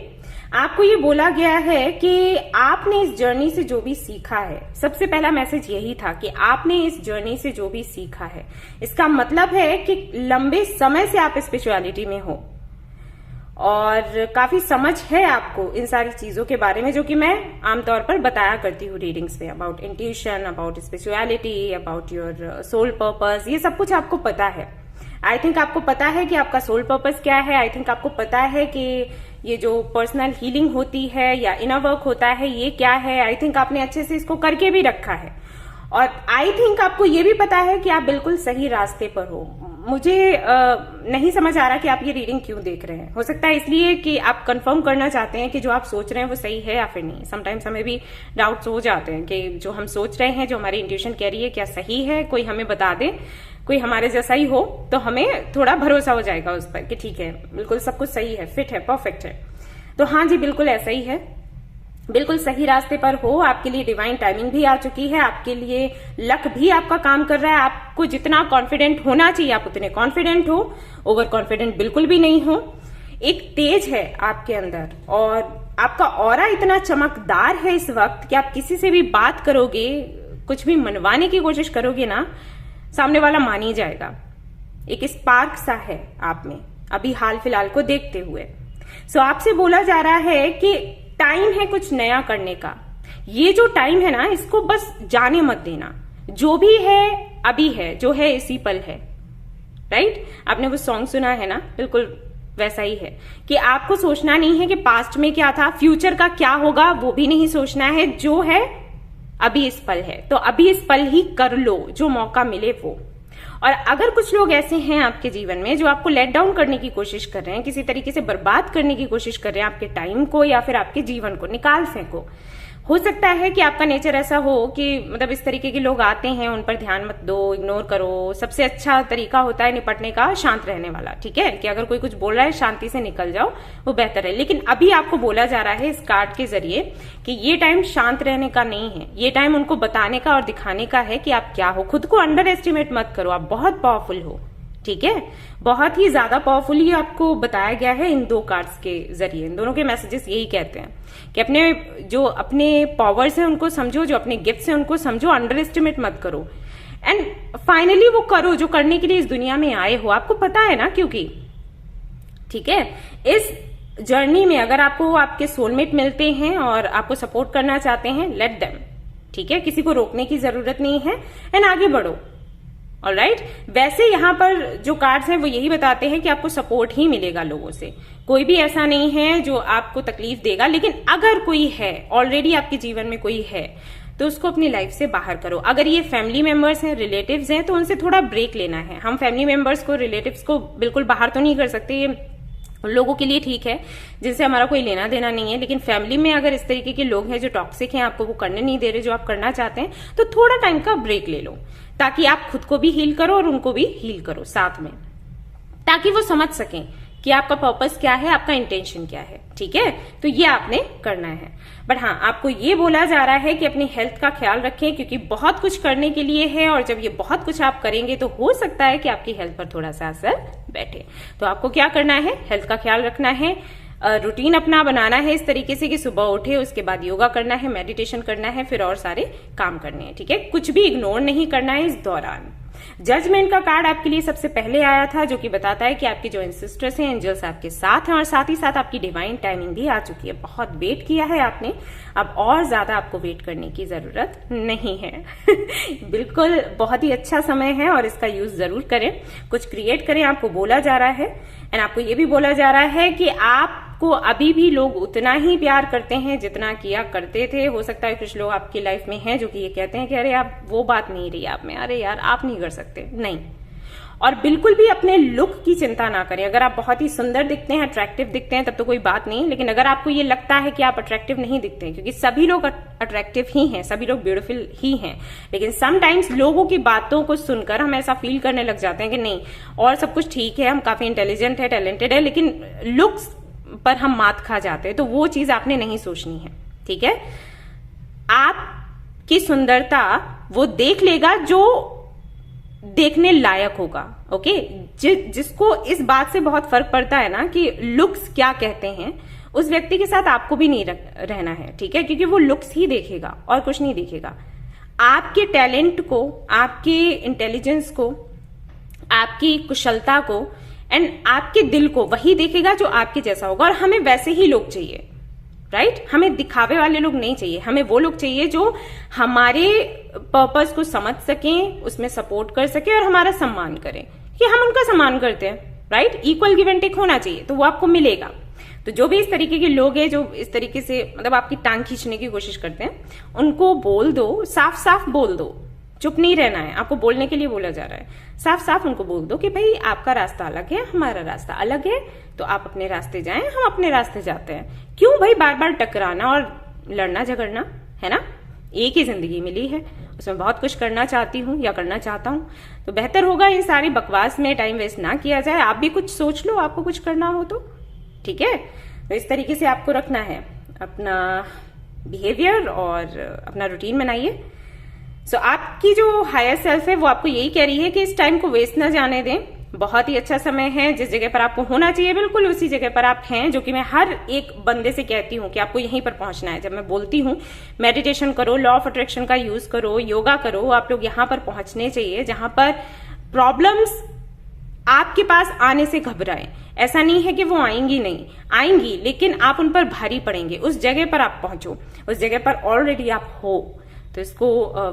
आपको ये बोला गया है कि आपने इस जर्नी से जो भी सीखा है, सबसे पहला मैसेज यही था कि आपने इस जर्नी से जो भी सीखा है, इसका मतलब है कि लंबे समय से आप स्पिरिचुअलिटी में हो और काफी समझ है आपको इन सारी चीजों के बारे में, जो कि मैं आमतौर पर बताया करती हूँ रीडिंग्स में, about intuition, about spirituality, about your soul purpose, ये सब कुछ आपको पता है। आई थिंक आपको पता है कि आपका सोल पर्पस क्या है। आई थिंक आपको पता है कि ये जो पर्सनल हीलिंग होती है या इनर वर्क होता है ये क्या है। आई थिंक आपने अच्छे से इसको करके भी रखा है और आई थिंक आपको ये भी पता है कि आप बिल्कुल सही रास्ते पर हो। मुझे नहीं समझ आ रहा कि आप ये रीडिंग क्यों देख रहे हैं। हो सकता है इसलिए कि आप कंफर्म करना चाहते हैं कि जो आप सोच रहे हैं वो सही है या फिर नहीं। समटाइम्स हमें भी डाउट्स हो जाते हैं कि जो हम सोच रहे हैं, जो हमारी इंट्यूशन कह रही है, क्या सही है, कोई हमें बता दे, कोई हमारे जैसा ही हो तो हमें थोड़ा भरोसा हो जाएगा उस पर कि ठीक है, बिल्कुल सब कुछ सही है, फिट है, परफेक्ट है। तो हाँ जी, बिल्कुल ऐसा ही है, बिल्कुल सही रास्ते पर हो। आपके लिए डिवाइन टाइमिंग भी आ चुकी है, आपके लिए लक भी आपका काम कर रहा है। आपको जितना कॉन्फिडेंट होना चाहिए आप उतने कॉन्फिडेंट हो, ओवर कॉन्फिडेंट बिल्कुल भी नहीं हो। एक तेज है आपके अंदर और आपका ऑरा इतना चमकदार है इस वक्त कि आप किसी से भी बात करोगे, कुछ भी मनवाने की कोशिश करोगे ना, सामने वाला मान ही जाएगा। एक स्पार्क सा है आप में अभी हाल फिलहाल को देखते हुए। सो आपसे बोला जा रहा है कि टाइम है कुछ नया करने का। ये जो टाइम है ना, इसको बस जाने मत देना। जो भी है अभी है, जो है इसी पल है। राइट? आपने वो सॉन्ग सुना है ना, बिल्कुल वैसा ही है कि आपको सोचना नहीं है कि पास्ट में क्या था, फ्यूचर का क्या होगा, वो भी नहीं सोचना है। जो है अभी इस पल है, तो अभी इस पल ही कर लो, जो मौका मिले वो। और अगर कुछ लोग ऐसे हैं आपके जीवन में जो आपको लेट डाउन करने की कोशिश कर रहे हैं, किसी तरीके से बर्बाद करने की कोशिश कर रहे हैं आपके टाइम को या फिर आपके जीवन को, निकाल फेंको। हो सकता है कि आपका नेचर ऐसा हो कि मतलब इस तरीके के लोग आते हैं, उन पर ध्यान मत दो, इग्नोर करो। सबसे अच्छा तरीका होता है निपटने का शांत रहने वाला। ठीक है, कि अगर कोई कुछ बोल रहा है शांति से निकल जाओ, वो बेहतर है। लेकिन अभी आपको बोला जा रहा है इस कार्ड के जरिए कि ये टाइम शांत रहने का नहीं है, ये टाइम उनको बताने का और दिखाने का है कि आप क्या हो। खुद को अंडर एस्टिमेट मत करो, आप बहुत पावरफुल हो। ठीक है, बहुत ही ज्यादा पावरफुल ये आपको बताया गया है इन दो कार्ड्स के जरिए। इन दोनों के मैसेजेस यही कहते हैं कि अपने पावर्स हैं उनको समझो, जो अपने गिफ्ट्स हैं उनको समझो, अंडर एस्टिमेट मत करो एंड फाइनली वो करो जो करने के लिए इस दुनिया में आए हो। आपको पता है ना, क्योंकि ठीक है, इस जर्नी में अगर आपको आपके सोलमेट मिलते हैं और आपको सपोर्ट करना चाहते हैं, लेट देम। ठीक है, किसी को रोकने की जरूरत नहीं है एंड आगे बढ़ो। ऑलराइट, वैसे यहाँ पर जो कार्ड्स हैं वो यही बताते हैं कि आपको सपोर्ट ही मिलेगा लोगों से। कोई भी ऐसा नहीं है जो आपको तकलीफ देगा, लेकिन अगर कोई है, ऑलरेडी आपके जीवन में कोई है, तो उसको अपनी लाइफ से बाहर करो। अगर ये फैमिली मेंबर्स हैं, रिलेटिव्स हैं, तो उनसे थोड़ा ब्रेक लेना है। हम फैमिली मेंबर्स को, रिलेटिव्स को बिल्कुल बाहर तो नहीं कर सकते, ये उन लोगों के लिए ठीक है जिनसे हमारा कोई लेना देना नहीं है, लेकिन फैमिली में अगर इस तरीके के लोग हैं जो टॉक्सिक हैं, आपको वो करने नहीं दे रहे जो आप करना चाहते हैं, तो थोड़ा टाइम का ब्रेक ले लो, ताकि आप खुद को भी हील करो और उनको भी हील करो साथ में, ताकि वो समझ सकें कि आपका पर्पस क्या है, आपका इंटेंशन क्या है। ठीक है, तो ये आपने करना है। बट हाँ, आपको ये बोला जा रहा है कि अपनी हेल्थ का ख्याल रखें, क्योंकि बहुत कुछ करने के लिए है, और जब ये बहुत कुछ आप करेंगे तो हो सकता है कि आपकी हेल्थ पर थोड़ा सा असर बैठे। तो आपको क्या करना है, हेल्थ का ख्याल रखना है, रूटीन अपना बनाना है इस तरीके से कि सुबह उठे, उसके बाद योगा करना है, मेडिटेशन करना है, फिर और सारे काम करने हैं। ठीक है, कुछ भी इग्नोर नहीं करना है इस दौरान। जजमेंट का कार्ड आपके लिए सबसे पहले आया था, जो कि बताता है कि आपके जो एंसेस्टर्स हैं, एंजल्स आपके साथ हैं, और साथ ही साथ आपकी डिवाइन टाइमिंग भी आ चुकी है। बहुत वेट किया है आपने, अब और ज्यादा आपको वेट करने की जरूरत नहीं है। बिल्कुल बहुत ही अच्छा समय है और इसका यूज जरूर करें, कुछ क्रिएट करें। आपको बोला जा रहा है, एंड आपको ये भी बोला जा रहा है कि आपको अभी भी लोग उतना ही प्यार करते हैं जितना किया करते थे। हो सकता है कुछ लोग आपकी लाइफ में हैं जो कि ये कहते हैं कि अरे आप वो बात नहीं रही आप में, अरे यार आप नहीं कर सकते, नहीं। और बिल्कुल भी अपने लुक की चिंता ना करें। अगर आप बहुत ही सुंदर दिखते हैं, अट्रैक्टिव दिखते हैं, तब तो कोई बात नहीं, लेकिन अगर आपको ये लगता है कि आप अट्रैक्टिव नहीं दिखते हैं, क्योंकि सभी लोग अट्रैक्टिव ही हैं, सभी लोग ब्यूटीफुल ही हैं, लेकिन समटाइम्स लोगों की बातों को सुनकर हम ऐसा फील करने लग जाते हैं कि नहीं, और सब कुछ ठीक है, हम काफी इंटेलिजेंट है, टैलेंटेड है, लेकिन लुक्स पर हम मात खा जाते हैं। तो वो चीज आपने नहीं सोचनी है। ठीक है, आपकी सुंदरता वो देख लेगा जो देखने लायक होगा। ओके, जिसको इस बात से बहुत फर्क पड़ता है ना कि लुक्स क्या कहते हैं, उस व्यक्ति के साथ आपको भी नहीं रहना है। ठीक है, क्योंकि वो लुक्स ही देखेगा और कुछ नहीं देखेगा। आपके टैलेंट को, आपके इंटेलिजेंस को, आपकी कुशलता को एंड आपके दिल को वही देखेगा जो आपके जैसा होगा। और हमें वैसे ही लोग चाहिए, राइट? हमें दिखावे वाले लोग नहीं चाहिए, हमें वो लोग चाहिए जो हमारे पर्पस को समझ सकें, उसमें सपोर्ट कर सके और हमारा सम्मान करें, कि हम उनका सम्मान करते हैं, right? Equal give and take होना चाहिए, तो वो आपको मिलेगा। तो जो भी इस तरीके के लोग हैं जो इस तरीके से मतलब आपकी टांग खींचने की कोशिश करते हैं, उनको बोल दो, साफ साफ बोल दो, चुप नहीं रहना है। आपको बोलने के लिए बोला जा रहा है, साफ साफ उनको बोल दो कि भाई आपका रास्ता अलग है, हमारा रास्ता अलग है, तो आप अपने रास्ते जाएं, हम अपने रास्ते जाते हैं। क्यों भाई बार बार टकराना और लड़ना झगड़ना, है ना? एक ही जिंदगी मिली है, उसमें बहुत कुछ करना चाहती हूँ या करना चाहता हूँ, तो बेहतर होगा इन सारी बकवास में टाइम वेस्ट ना किया जाए। आप भी कुछ सोच लो, आपको कुछ करना हो तो। ठीक है, तो इस तरीके से आपको रखना है अपना बिहेवियर और अपना रूटीन बनाइए। सो आपकी जो हायर सेल्फ है वो आपको यही कह रही है कि इस टाइम को वेस्ट ना जाने दें। बहुत ही अच्छा समय है, जिस जगह पर आपको होना चाहिए बिल्कुल उसी जगह पर आप हैं, जो कि मैं हर एक बंदे से कहती हूँ कि आपको यहीं पर पहुंचना है। जब मैं बोलती हूँ मेडिटेशन करो, लॉ ऑफ अट्रैक्शन का यूज करो, योगा करो, आप लोग यहाँ पर पहुंचने चाहिए जहां पर प्रॉब्लम्स आपके पास आने से घबराएं। ऐसा नहीं है कि वो आएंगी नहीं, आएंगी, लेकिन आप उन पर भारी पड़ेंगे। उस जगह पर आप पहुंचो, उस जगह पर ऑलरेडी आप हो, तो इसको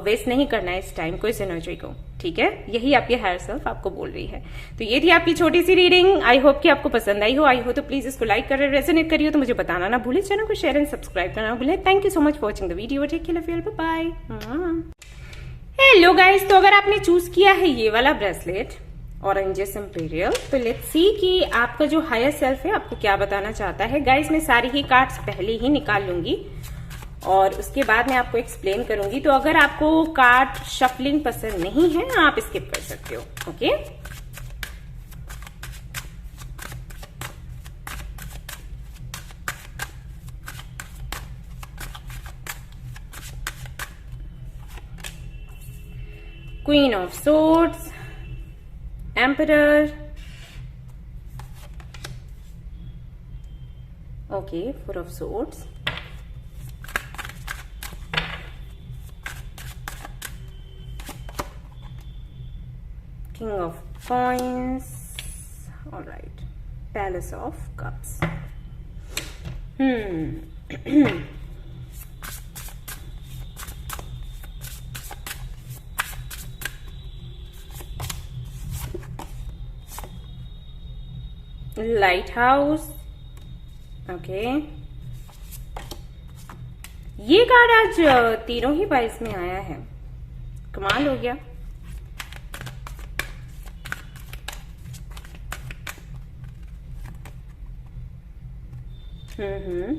वेस्ट नहीं करना है इस टाइम को, इस एनर्जी को। ठीक है, यही आपकी हायर सेल्फ आपको बोल रही है। तो ये थी आपकी छोटी सी रीडिंग। आई होप कि आपको पसंद आई हो। आई हो तो प्लीज इसको लाइक कर, रेजोनेट करिए तो मुझे बताना ना भूले, चैनल को शेयर एंड सब्सक्राइब करना ना भूले। Thank you so much for watching the video. Take care, love you, bye. Hello guys, तो अगर आपने चूज किया है ये वाला ब्रेसलेट ऑरेंजेस इंपीरियल, तो लेट्स सी कि आपका जो हायर सेल्फ है आपको क्या बताना चाहता है। गाइस, मैं सारी ही कार्ड्स पहले ही निकाल लूंगी और उसके बाद मैं आपको एक्सप्लेन करूंगी। तो अगर आपको कार्ड शफलिंग पसंद नहीं है, आप स्किप कर सकते हो। Okay, queen of swords, emperor, okay, four of swords, King of Coins, all right, Palace of Cups. Lighthouse, okay. ये कार्ड आज तीनों ही बाइस में आया है, कमाल हो गया। हम्म।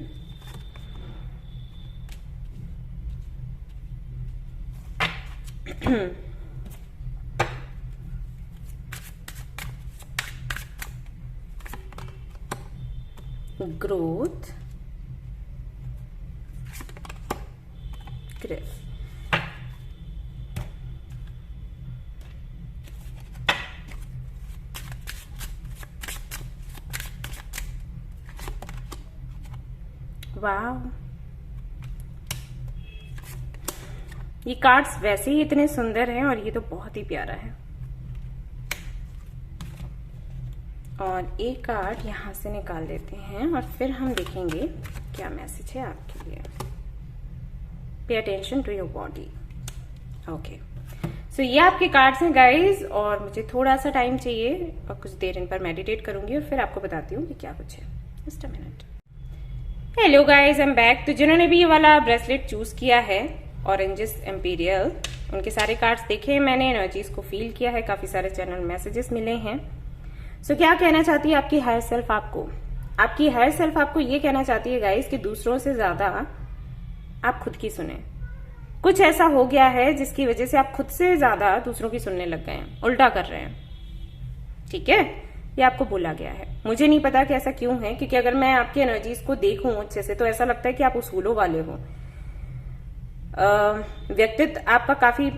ग्रोथ, ग्रेफ, वाह। ये कार्ड्स वैसे ही इतने सुंदर हैं और ये तो बहुत ही प्यारा है। और एक कार्ड यहां से निकाल देते हैं और फिर हम देखेंगे क्या मैसेज है आपके लिए। Pay attention to your body. Okay, so ये आपके कार्ड्स हैं गाइज, और मुझे थोड़ा सा टाइम चाहिए और कुछ देर इन पर मेडिटेट करूंगी और फिर आपको बताती हूँ कि क्या कुछ है। Just a minute. Hello guys, I am back. तो जिन्होंने भी ये वाला ब्रेसलेट चूज किया है, ऑरेंजेस एम्पीरियल, उनके सारे कार्ड्स देखे हैं मैंने, एनर्जीज को फील किया है, काफी सारे चैनल मैसेजेस मिले हैं। सो क्या कहना चाहती है आपकी हायर सेल्फ आपको? आपकी हायर सेल्फ आपको ये कहना चाहती है गाइज कि दूसरों से ज्यादा आप खुद की सुने। कुछ ऐसा हो गया है जिसकी वजह से आप खुद से ज्यादा दूसरों की सुनने लग गए हैं, उल्टा कर रहे हैं। ठीक है, ये आपको बोला गया है। मुझे नहीं पता कि ऐसा क्यों है, क्योंकि अगर मैं आपकी एनर्जीज को देखूं अच्छे से तो ऐसा लगता है कि आप उसूलों वाले हो। व्यक्तित्व आपका काफी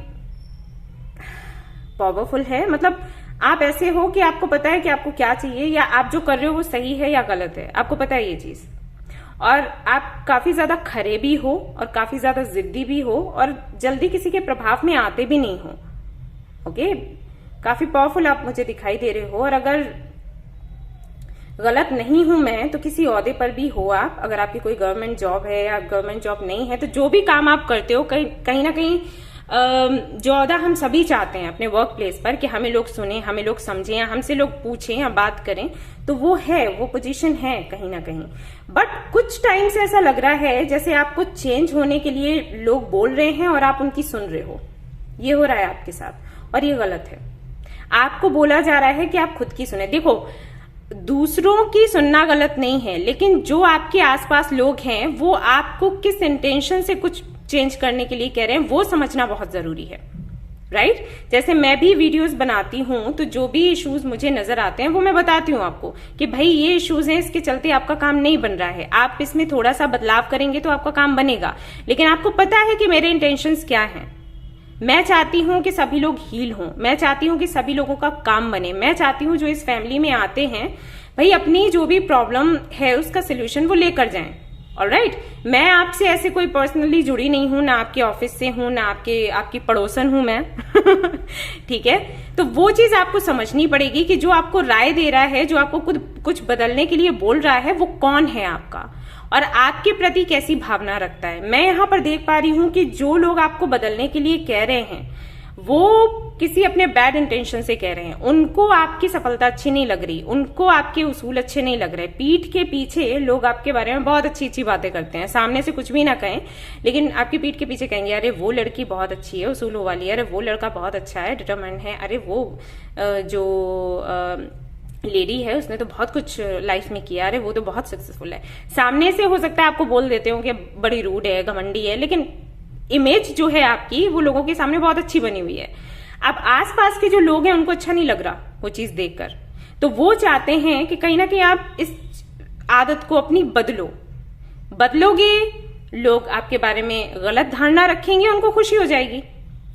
पावरफुल है, मतलब आप ऐसे हो कि आपको पता है कि आपको क्या चाहिए, या आप जो कर रहे हो वो सही है या गलत है, आपको पता है ये चीज। और आप काफी ज्यादा खरे भी हो और काफी ज्यादा जिद्दी भी हो और जल्दी किसी के प्रभाव में आते भी नहीं हो। ओके, काफी पावरफुल आप मुझे दिखाई दे रहे हो। और अगर गलत नहीं हूं मैं तो किसी ओहदे पर भी हो आप, अगर आपकी कोई गवर्नमेंट जॉब है या गवर्नमेंट जॉब नहीं है, तो जो भी काम आप करते हो कहीं ना कहीं जो ओहदा हम सभी चाहते हैं अपने वर्क प्लेस पर कि हमें लोग सुने, हमें लोग समझें, या हमसे लोग पूछें या बात करें, तो वो है, वो पोजीशन है कहीं ना कहीं। बट कुछ टाइम से ऐसा लग रहा है जैसे आपको चेंज होने के लिए लोग बोल रहे हैं और आप उनकी सुन रहे हो। ये हो रहा है आपके साथ और ये गलत है। आपको बोला जा रहा है कि आप खुद की सुने। देखो, दूसरों की सुनना गलत नहीं है, लेकिन जो आपके आसपास लोग हैं वो आपको किस इंटेंशन से कुछ चेंज करने के लिए कह रहे हैं वो समझना बहुत जरूरी है। राइट? जैसे मैं भी वीडियोस बनाती हूं तो जो भी इश्यूज मुझे नजर आते हैं वो मैं बताती हूं आपको कि भाई ये इश्यूज हैं, इसके चलते आपका काम नहीं बन रहा है, आप इसमें थोड़ा सा बदलाव करेंगे तो आपका काम बनेगा। लेकिन आपको पता है कि मेरे इंटेंशंस क्या हैं। मैं चाहती हूं कि सभी लोग हील हों, मैं चाहती हूं कि सभी लोगों का काम बने, मैं चाहती हूं जो इस फैमिली में आते हैं भाई अपनी जो भी प्रॉब्लम है उसका सोल्यूशन वो लेकर जाएं। ऑलराइट, मैं आपसे ऐसे कोई पर्सनली जुड़ी नहीं हूं, ना आपके ऑफिस से हूं, ना आपकी पड़ोसन हूं मैं। ठीक है, तो वो चीज आपको समझनी पड़ेगी कि जो आपको राय दे रहा है, जो आपको कुछ बदलने के लिए बोल रहा है, वो कौन है आपका और आपके प्रति कैसी भावना रखता है। मैं यहाँ पर देख पा रही हूं कि जो लोग आपको बदलने के लिए कह रहे हैं वो किसी अपने बैड इंटेंशन से कह रहे हैं। उनको आपकी सफलता अच्छी नहीं लग रही, उनको आपके उसूल अच्छे नहीं लग रहे। पीठ के पीछे लोग आपके बारे में बहुत अच्छी अच्छी बातें करते हैं, सामने से कुछ भी ना कहें लेकिन आपकी पीठ के पीछे कहेंगे अरे वो लड़की बहुत अच्छी है, उसूलों वाली है, अरे वो लड़का बहुत अच्छा है, डिटरमाइंड है, अरे वो जो लेडी है उसने तो बहुत कुछ लाइफ में किया, अरे वो तो बहुत सक्सेसफुल है। सामने से हो सकता है आपको बोल देते हो कि बड़ी रूड है, घमंडी है, लेकिन इमेज जो है आपकी वो लोगों के सामने बहुत अच्छी बनी हुई है। अब आसपास के जो लोग हैं उनको अच्छा नहीं लग रहा वो चीज देखकर, तो वो चाहते हैं कि कहीं ना कहीं आप इस आदत को अपनी बदलोगे, लोग आपके बारे में गलत धारणा रखेंगे, उनको खुशी हो जाएगी।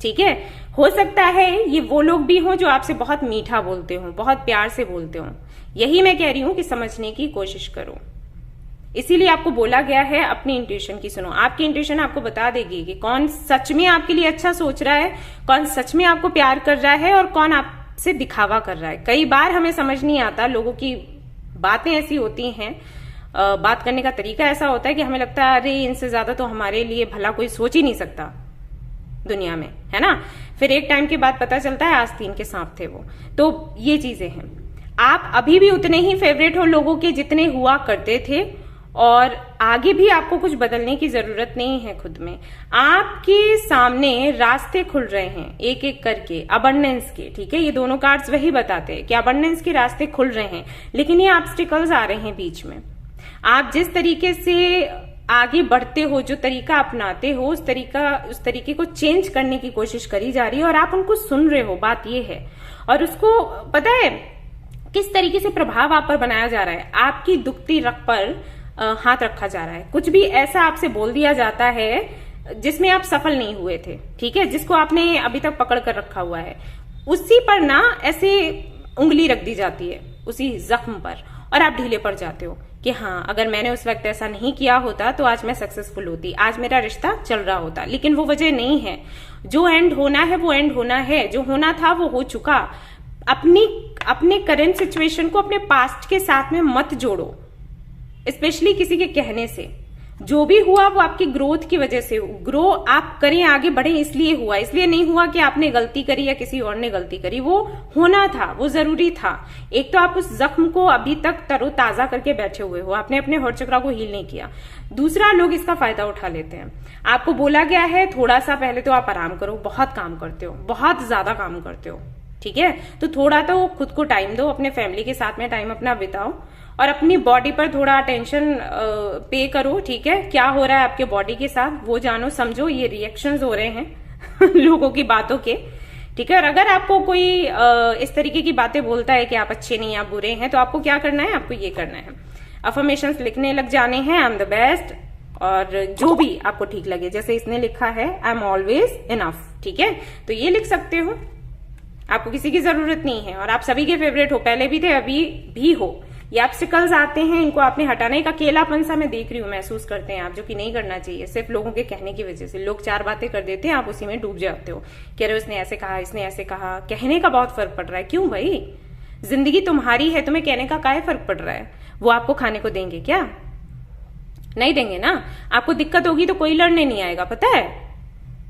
ठीक है, हो सकता है ये वो लोग भी हों जो आपसे बहुत मीठा बोलते हो, बहुत प्यार से बोलते हो। यही मैं कह रही हूं कि समझने की कोशिश करो। इसीलिए आपको बोला गया है अपनी इंट्यूशन की सुनो। आपकी इंट्यूशन आपको बता देगी कि कौन सच में आपके लिए अच्छा सोच रहा है, कौन सच में आपको प्यार कर रहा है और कौन आपसे दिखावा कर रहा है। कई बार हमें समझ नहीं आता, लोगों की बातें ऐसी होती हैं, बात करने का तरीका ऐसा होता है कि हमें लगता है अरे इनसे ज्यादा तो हमारे लिए भला कोई सोच ही नहीं सकता दुनिया में, है ना। फिर एक टाइम के बाद पता चलता है आस्तीन के सांप थे वो। तो ये चीजें हैं। आप अभी भी उतने ही फेवरेट हो लोगों के जितने हुआ करते थे और आगे भी आपको कुछ बदलने की जरूरत नहीं है खुद में। आपके सामने रास्ते खुल रहे हैं एक एक करके अबंडेंस के। ठीक है, ये दोनों कार्ड्स वही बताते हैं कि अबंडेंस के रास्ते खुल रहे हैं, लेकिन ये ऑब्स्टिकल्स आ रहे हैं बीच में। आप जिस तरीके से आगे बढ़ते हो, जो तरीका अपनाते हो, उस तरीके को चेंज करने की कोशिश करी जा रही है और आप उनको सुन रहे हो, बात ये है। और उसको पता है किस तरीके से प्रभाव आप पर बनाया जा रहा है। आपकी दुखती रग पर हाथ रखा जा रहा है। कुछ भी ऐसा आपसे बोल दिया जाता है जिसमें आप सफल नहीं हुए थे, ठीक है, जिसको आपने अभी तक पकड़ कर रखा हुआ है, उसी पर ना ऐसे उंगली रख दी जाती है, उसी जख्म पर, और आप ढीले पड़ जाते हो कि हाँ, अगर मैंने उस वक्त ऐसा नहीं किया होता तो आज मैं सक्सेसफुल होती, आज मेरा रिश्ता चल रहा होता। लेकिन वो वजह नहीं है। जो एंड होना है वो एंड होना है, जो होना था वो हो चुका। अपने करंट सिचुएशन को अपने पास्ट के साथ में मत जोड़ो, स्पेशली किसी के कहने से। जो भी हुआ वो आपकी ग्रोथ की वजह से, ग्रो आप करें, आगे बढ़े, इसलिए हुआ। इसलिए नहीं हुआ कि आपने गलती करी या किसी और ने गलती करी। वो होना था, वो जरूरी था। एक तो आप उस जख्म को अभी तक तरोताजा करके बैठे हुए हो, आपने अपने हॉर्ट चक्रा को हील नहीं किया। दूसरा, लोग इसका फायदा उठा लेते हैं। आपको बोला गया है थोड़ा सा पहले तो आप आराम करो, बहुत काम करते हो, बहुत ज्यादा काम करते हो, ठीक है, तो थोड़ा तो खुद को टाइम दो, अपने फैमिली के साथ में टाइम अपना बिताओ और अपनी बॉडी पर थोड़ा अटेंशन पे करो, ठीक है। क्या हो रहा है आपके बॉडी के साथ वो जानो, समझो। ये रिएक्शंस हो रहे हैं लोगों की बातों के, ठीक है। और अगर आपको कोई इस तरीके की बातें बोलता है कि आप अच्छे नहीं, आप बुरे हैं, तो आपको क्या करना है, आपको ये करना है, अफर्मेशंस लिखने लग जाने हैं, आई एम द बेस्ट, और जो भी आपको ठीक लगे। जैसे इसने लिखा है आई एम ऑलवेज इनफ, ठीक है, तो ये लिख सकते हो। आपको किसी की जरूरत नहीं है और आप सभी के फेवरेट हो, पहले भी थे, अभी भी हो। ये ऑब्स्टिकल्स आते हैं, इनको आपने हटाना। एक अकेलापन सा मैं देख रही हूँ, महसूस करते हैं आप, जो कि नहीं करना चाहिए, सिर्फ लोगों के कहने की वजह से। लोग 4 बातें कर देते हैं, आप उसी में डूब जाते हो कि अरे उसने ऐसे कहा, इसने ऐसे कहा। कहने का बहुत फर्क पड़ रहा है। क्यों भाई, जिंदगी तुम्हारी है, तुम्हें कहने का क्या फर्क पड़ रहा है। वो आपको खाने को देंगे क्या? नहीं देंगे ना। आपको दिक्कत होगी तो कोई लड़ने नहीं आएगा, पता है।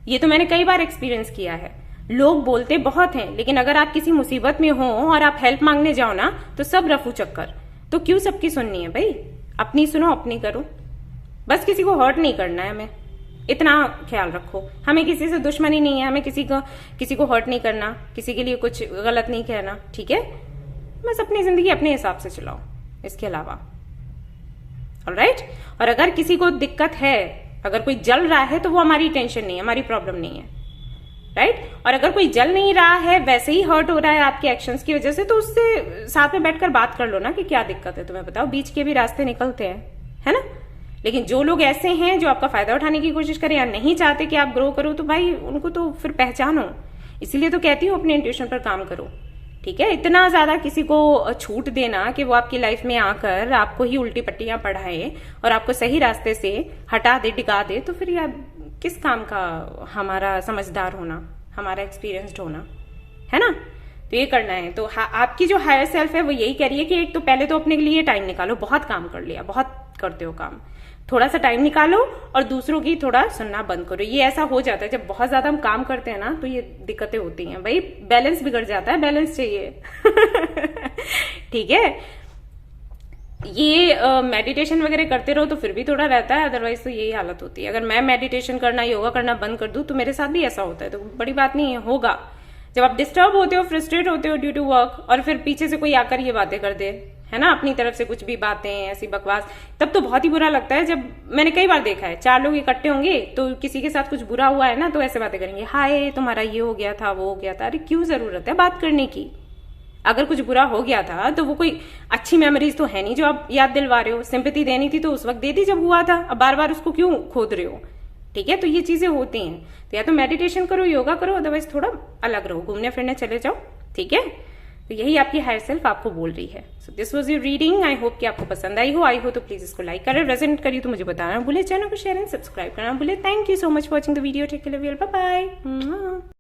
ये तो मैंने कई बार एक्सपीरियंस किया है। लोग बोलते बहुत हैं, लेकिन अगर आप किसी मुसीबत में हो और आप हेल्प मांगने जाओ ना, तो सब रफू चक्कर। तो क्यों सबकी सुननी है भाई, अपनी सुनो, अपनी करो। बस किसी को हर्ट नहीं करना है हमें, इतना ख्याल रखो। हमें किसी से दुश्मनी नहीं है, हमें किसी को हर्ट नहीं करना, किसी के लिए कुछ गलत नहीं कहना, ठीक है। बस अपनी जिंदगी अपने हिसाब से चलाओ, इसके अलावा। ऑलराइट। और अगर किसी को दिक्कत है, अगर कोई जल रहा है, तो वो हमारी टेंशन नहीं है, हमारी प्रॉब्लम नहीं है, राइट। और अगर कोई जल नहीं रहा है, वैसे ही हर्ट हो रहा है आपके एक्शंस की वजह से, तो उससे साथ में बैठकर बात कर लो ना कि क्या दिक्कत है तुम्हें, बताओ। बीच के भी रास्ते निकलते हैं, है ना। लेकिन जो लोग ऐसे हैं जो आपका फायदा उठाने की कोशिश करें या नहीं चाहते कि आप ग्रो करो, तो भाई उनको तो फिर पहचानो। इसीलिए तो कहती हूँ अपने इंट्यूशन पर काम करो, ठीक है। इतना ज्यादा किसी को छूट देना कि वो आपकी लाइफ में आकर आपको ही उल्टी पट्टियां पढ़ाए और आपको सही रास्ते से हटा दे, डिगा दे, तो फिर यार किस काम का हमारा समझदार होना, हमारा एक्सपीरियंस्ड होना, है ना। तो ये करना है। तो आपकी जो हायर सेल्फ है वो यही कह रही है कि एक तो पहले तो अपने लिए टाइम निकालो। बहुत काम कर लिया, बहुत करते हो काम, थोड़ा सा टाइम निकालो और दूसरों की थोड़ा सुनना बंद करो। ये ऐसा हो जाता है जब बहुत ज्यादा हम काम करते हैं ना, तो ये दिक्कतें होती हैं भाई, बैलेंस बिगड़ जाता है, बैलेंस चाहिए ठीक है। ये मेडिटेशन वगैरह करते रहो तो फिर भी थोड़ा रहता है, अदरवाइज तो यही हालत होती है। अगर मैं मेडिटेशन करना, योगा करना बंद कर दूं तो मेरे साथ भी ऐसा होता है, तो बड़ी बात नहीं है, होगा। जब आप डिस्टर्ब होते हो, फ्रस्ट्रेट होते हो ड्यू टू वर्क, और फिर पीछे से कोई आकर ये बातें कर दे, है ना, अपनी तरफ से कुछ भी बातें ऐसी बकवास, तब तो बहुत ही बुरा लगता है। जब मैंने कई बार देखा है, 4 लोग इकट्ठे होंगे तो किसी के साथ कुछ बुरा हुआ है ना, तो ऐसे बातें करेंगे, हाय तुम्हारा ये हो गया था, वो हो गया था। अरे क्यों जरूरत है बात करने की? अगर कुछ बुरा हो गया था तो वो कोई अच्छी मेमोरीज तो है नहीं जो आप याद दिलवा रहे हो। सिंपैथी देनी थी तो उस वक्त दे दी जब हुआ था, अब बार बार उसको क्यों खोद रहे हो, ठीक है। तो ये चीजें होती हैं। तो या तो मेडिटेशन करो, योगा करो, अदरवाइज थोड़ा अलग रहो, घूमने फिरने चले जाओ, ठीक है। तो यही आपकी हायर सेल्फ आपको बोल रही है। So this was your reading. I hope कि आपको पसंद आई हो तो प्लीज इसको लाइक करें, रेजोनेट करिए तो मुझे बताना भूले, चैनल को शेयर एंड सब्सक्राइब करना भूले। Thank you so much for watching the video. Take care, bye bye.